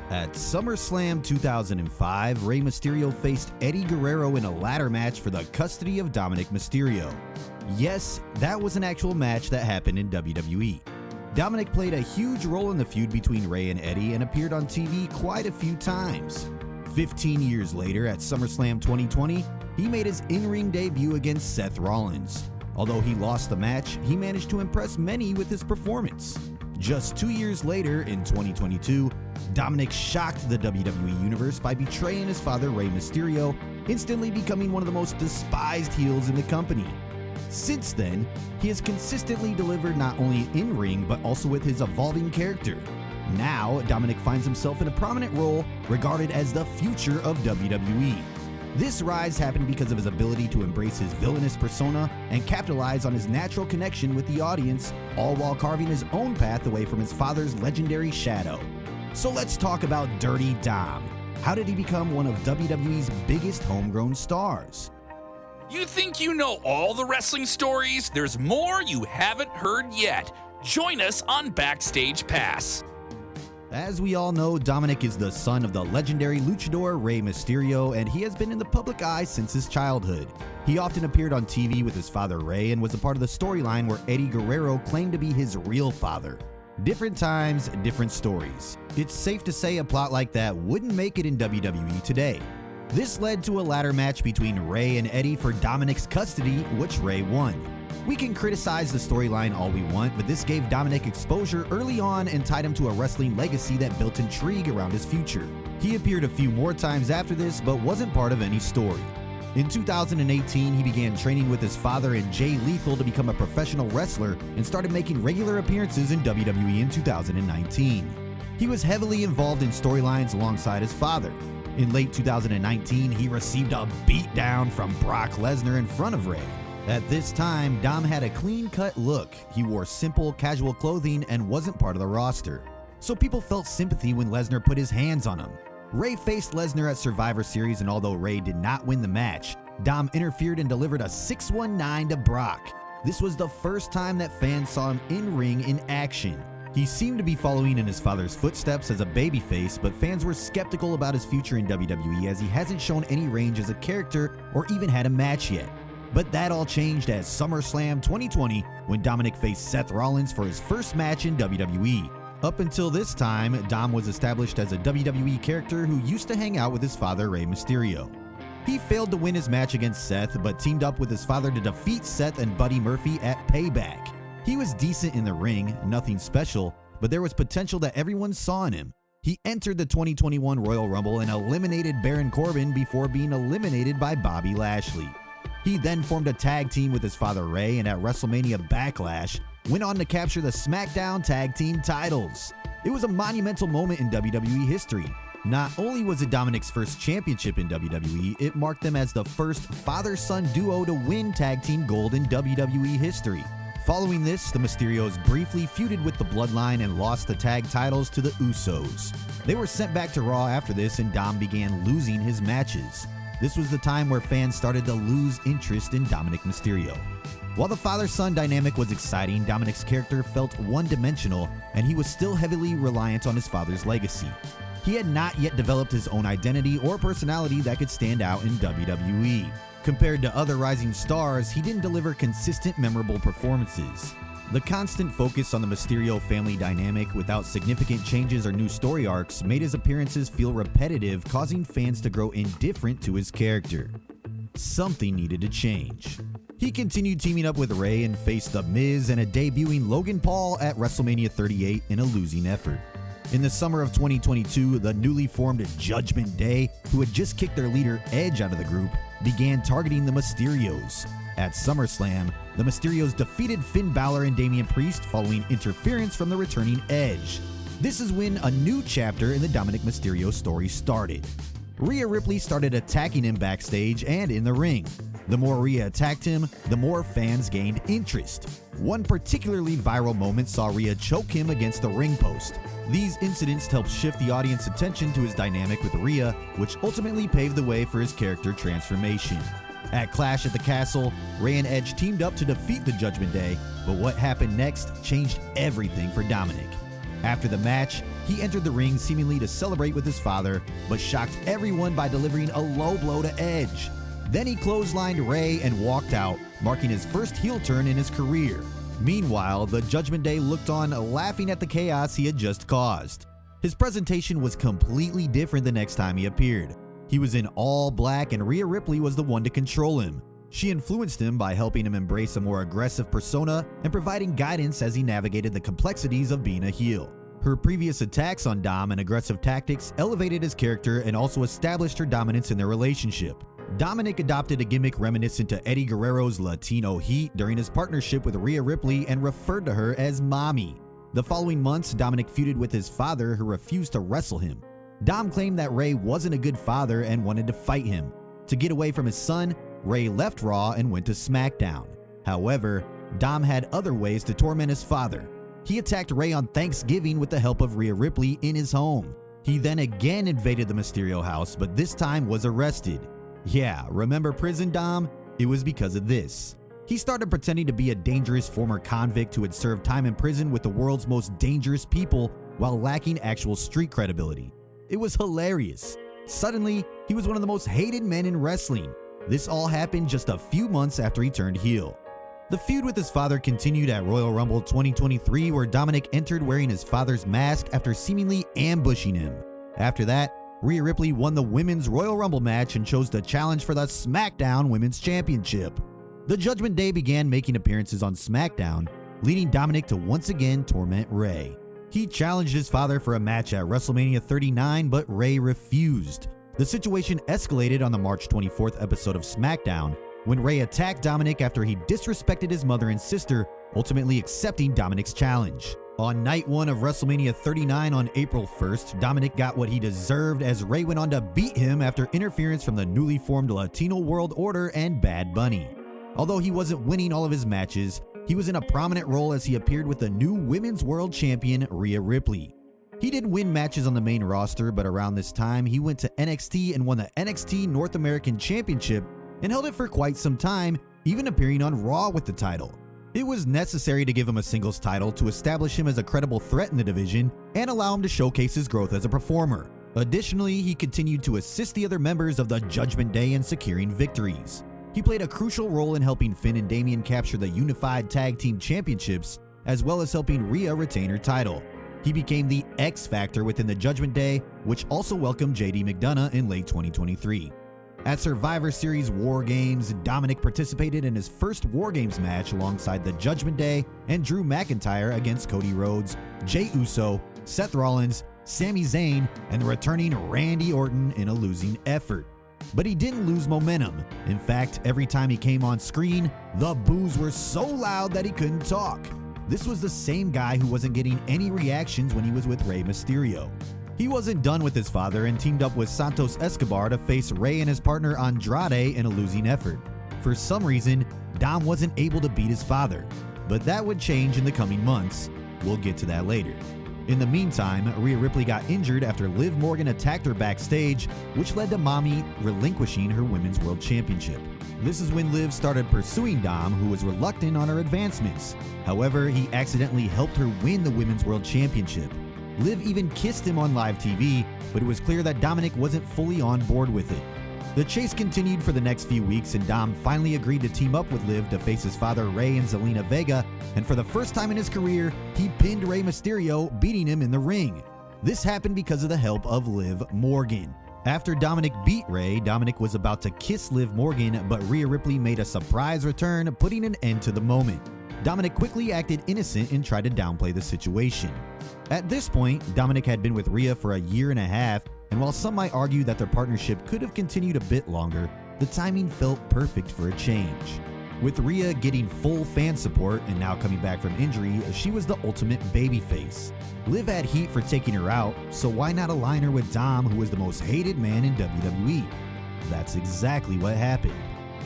At SummerSlam 2005, Rey Mysterio faced Eddie Guerrero in a ladder match for the custody of Dominik Mysterio. Yes, that was an actual match that happened in WWE. Dominik played a huge role in the feud between Rey and Eddie and appeared on TV quite a few times. 15 years later, at SummerSlam 2020, he made his in-ring debut against Seth Rollins. Although he lost the match, he managed to impress many with his performance. Just 2 years later, in 2022, Dominik shocked the WWE Universe by betraying his father Rey Mysterio, instantly becoming one of the most despised heels in the company. Since then, he has consistently delivered not only in-ring but also with his evolving character. Now, Dominik finds himself in a prominent role regarded as the future of WWE. This rise happened because of his ability to embrace his villainous persona and capitalize on his natural connection with the audience, all while carving his own path away from his father's legendary shadow. So let's talk about Dirty Dom. How did he become one of WWE's biggest homegrown stars? You think you know all the wrestling stories? There's more you haven't heard yet. Join us on Backstage Pass. As we all know, Dominik is the son of the legendary luchador Rey Mysterio, and he has been in the public eye since his childhood. He often appeared on TV with his father Rey and was a part of the storyline where Eddie Guerrero claimed to be his real father. Different times, different stories. It's safe to say a plot like that wouldn't make it in WWE today. This led to a ladder match between Rey and Eddie for Dominik's custody, which Rey won. We can criticize the storyline all we want, but this gave Dominik exposure early on and tied him to a wrestling legacy that built intrigue around his future. He appeared a few more times after this, but wasn't part of any story. In 2018, he began training with his father and Jay Lethal to become a professional wrestler and started making regular appearances in WWE in 2019. He was heavily involved in storylines alongside his father. In late 2019, he received a beatdown from Brock Lesnar in front of Rey. At this time, Dom had a clean-cut look. He wore simple, casual clothing and wasn't part of the roster. So people felt sympathy when Lesnar put his hands on him. Rey faced Lesnar at Survivor Series, and although Rey did not win the match, Dom interfered and delivered a 619 to Brock. This was the first time that fans saw him in-ring in action. He seemed to be following in his father's footsteps as a babyface, but fans were skeptical about his future in WWE as he hasn't shown any range as a character or even had a match yet. But that all changed at SummerSlam 2020 when Dominik faced Seth Rollins for his first match in WWE. Up until this time, Dom was established as a WWE character who used to hang out with his father Rey Mysterio. He failed to win his match against Seth, but teamed up with his father to defeat Seth and Buddy Murphy at Payback. He was decent in the ring, nothing special, but there was potential that everyone saw in him. He entered the 2021 Royal Rumble and eliminated Baron Corbin before being eliminated by Bobby Lashley. He then formed a tag team with his father Rey, and at WrestleMania Backlash, went on to capture the SmackDown Tag Team titles. It was a monumental moment in WWE history. Not only was it Dominik's first championship in WWE, it marked them as the first father-son duo to win Tag Team Gold in WWE history. Following this, the Mysterios briefly feuded with the Bloodline and lost the tag titles to the Usos. They were sent back to Raw after this, and Dom began losing his matches. This was the time where fans started to lose interest in Dominik Mysterio. While the father-son dynamic was exciting, Dominik's character felt one-dimensional, and he was still heavily reliant on his father's legacy. He had not yet developed his own identity or personality that could stand out in WWE. Compared to other rising stars, he didn't deliver consistent, memorable performances. The constant focus on the Mysterio family dynamic without significant changes or new story arcs made his appearances feel repetitive, causing fans to grow indifferent to his character. Something needed to change. He continued teaming up with Rey and faced The Miz and a debuting Logan Paul at WrestleMania 38 in a losing effort. In the summer of 2022, the newly formed Judgment Day, who had just kicked their leader Edge out of the group, began targeting the Mysterios. At SummerSlam, the Mysterios defeated Finn Balor and Damian Priest following interference from the returning Edge. This is when a new chapter in the Dominik Mysterio story started. Rhea Ripley started attacking him backstage and in the ring. The more Rhea attacked him, the more fans gained interest. One particularly viral moment saw Rhea choke him against the ring post. These incidents helped shift the audience's attention to his dynamic with Rhea, which ultimately paved the way for his character transformation. At Clash at the Castle, Rey and Edge teamed up to defeat the Judgment Day, but what happened next changed everything for Dominik. After the match, he entered the ring seemingly to celebrate with his father, but shocked everyone by delivering a low blow to Edge. Then he clotheslined Rey and walked out, marking his first heel turn in his career. Meanwhile, the Judgment Day looked on, laughing at the chaos he had just caused. His presentation was completely different the next time he appeared. He was in all black and Rhea Ripley was the one to control him. She influenced him by helping him embrace a more aggressive persona and providing guidance as he navigated the complexities of being a heel. Her previous attacks on Dom and aggressive tactics elevated his character and also established her dominance in their relationship. Dominik adopted a gimmick reminiscent to Eddie Guerrero's Latino Heat during his partnership with Rhea Ripley and referred to her as Mommy. The following months, Dominik feuded with his father, who refused to wrestle him. Dom claimed that Rey wasn't a good father and wanted to fight him. To get away from his son, Rey left Raw and went to SmackDown. However, Dom had other ways to torment his father. He attacked Rey on Thanksgiving with the help of Rhea Ripley in his home. He then again invaded the Mysterio house, but this time was arrested. Yeah, remember prison, Dom? It was because of this. He started pretending to be a dangerous former convict who had served time in prison with the world's most dangerous people while lacking actual street credibility. It was hilarious. Suddenly, he was one of the most hated men in wrestling. This all happened just a few months after he turned heel. The feud with his father continued at Royal Rumble 2023, where Dominik entered wearing his father's mask after seemingly ambushing him. After that, Rhea Ripley won the Women's Royal Rumble match and chose to challenge for the SmackDown Women's Championship. The Judgment Day began making appearances on SmackDown, leading Dominik to once again torment Rey. He challenged his father for a match at WrestleMania 39, but Rey refused. The situation escalated on the March 24th episode of SmackDown, when Rey attacked Dominik after he disrespected his mother and sister, ultimately accepting Dominik's challenge. On night 1 of WrestleMania 39 on April 1st, Dominik got what he deserved as Rey went on to beat him after interference from the newly formed Latino World Order and Bad Bunny. Although he wasn't winning all of his matches, he was in a prominent role as he appeared with the new Women's World Champion Rhea Ripley. He didn't win matches on the main roster, but around this time, he went to NXT and won the NXT North American Championship and held it for quite some time, even appearing on Raw with the title. It was necessary to give him a singles title to establish him as a credible threat in the division and allow him to showcase his growth as a performer. Additionally, he continued to assist the other members of the Judgment Day in securing victories. He played a crucial role in helping Finn and Damian capture the Unified Tag Team Championships, as well as helping Rhea retain her title. He became the X Factor within the Judgment Day, which also welcomed JD McDonough in late 2023. At Survivor Series War Games, Dominik participated in his first War Games match alongside the Judgment Day and Drew McIntyre against Cody Rhodes, Jey Uso, Seth Rollins, Sami Zayn, and the returning Randy Orton in a losing effort. But he didn't lose momentum. In fact, every time he came on screen, the boos were so loud that he couldn't talk. This was the same guy who wasn't getting any reactions when he was with Rey Mysterio. He wasn't done with his father and teamed up with Santos Escobar to face Rey and his partner Andrade in a losing effort. For some reason, Dom wasn't able to beat his father, but that would change in the coming months. We'll get to that later. In the meantime, Rhea Ripley got injured after Liv Morgan attacked her backstage, which led to Mommy relinquishing her Women's World Championship. This is when Liv started pursuing Dom, who was reluctant on her advancements. However, he accidentally helped her win the Women's World Championship. Liv even kissed him on live TV, but it was clear that Dominik wasn't fully on board with it. The chase continued for the next few weeks, and Dom finally agreed to team up with Liv to face his father Rey and Zelina Vega, and for the first time in his career, he pinned Rey Mysterio, beating him in the ring. This happened because of the help of Liv Morgan. After Dominik beat Rey, Dominik was about to kiss Liv Morgan, but Rhea Ripley made a surprise return, putting an end to the moment. Dominik quickly acted innocent and tried to downplay the situation. At this point, Dominik had been with Rhea for a year and a half, and while some might argue that their partnership could have continued a bit longer, the timing felt perfect for a change. With Rhea getting full fan support and now coming back from injury, she was the ultimate babyface. Liv had heat for taking her out, so why not align her with Dom, who was the most hated man in WWE? That's exactly what happened.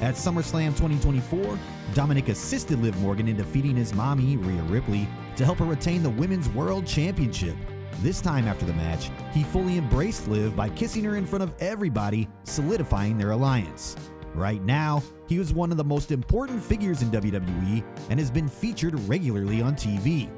At SummerSlam 2024, Dominik assisted Liv Morgan in defeating his mommy, Rhea Ripley, to help her retain the Women's World Championship. This time after the match, he fully embraced Liv by kissing her in front of everybody, solidifying their alliance. Right now, he was one of the most important figures in WWE and has been featured regularly on TV.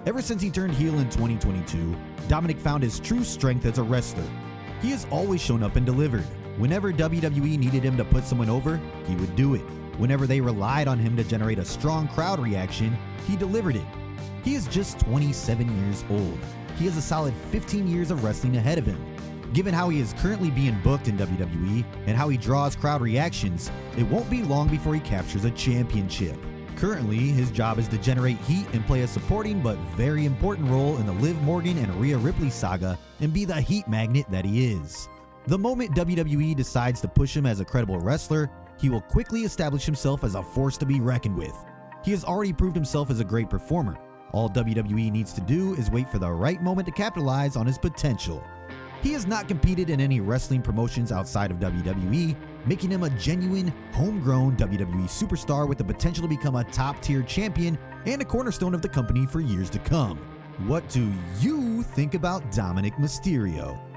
Ever since he turned heel in 2022, Dominik found his true strength as a wrestler. He has always shown up and delivered. Whenever WWE needed him to put someone over, he would do it. Whenever they relied on him to generate a strong crowd reaction, he delivered it. He is just 27 years old. He has a solid 15 years of wrestling ahead of him. Given how he is currently being booked in WWE and how he draws crowd reactions, it won't be long before he captures a championship. Currently, his job is to generate heat and play a supporting but very important role in the Liv Morgan and Rhea Ripley saga and be the heat magnet that he is. The moment WWE decides to push him as a credible wrestler, he will quickly establish himself as a force to be reckoned with. He has already proved himself as a great performer. All WWE needs to do is wait for the right moment to capitalize on his potential. He has not competed in any wrestling promotions outside of WWE, making him a genuine, homegrown WWE superstar with the potential to become a top-tier champion and a cornerstone of the company for years to come. What do you think about Dominik Mysterio?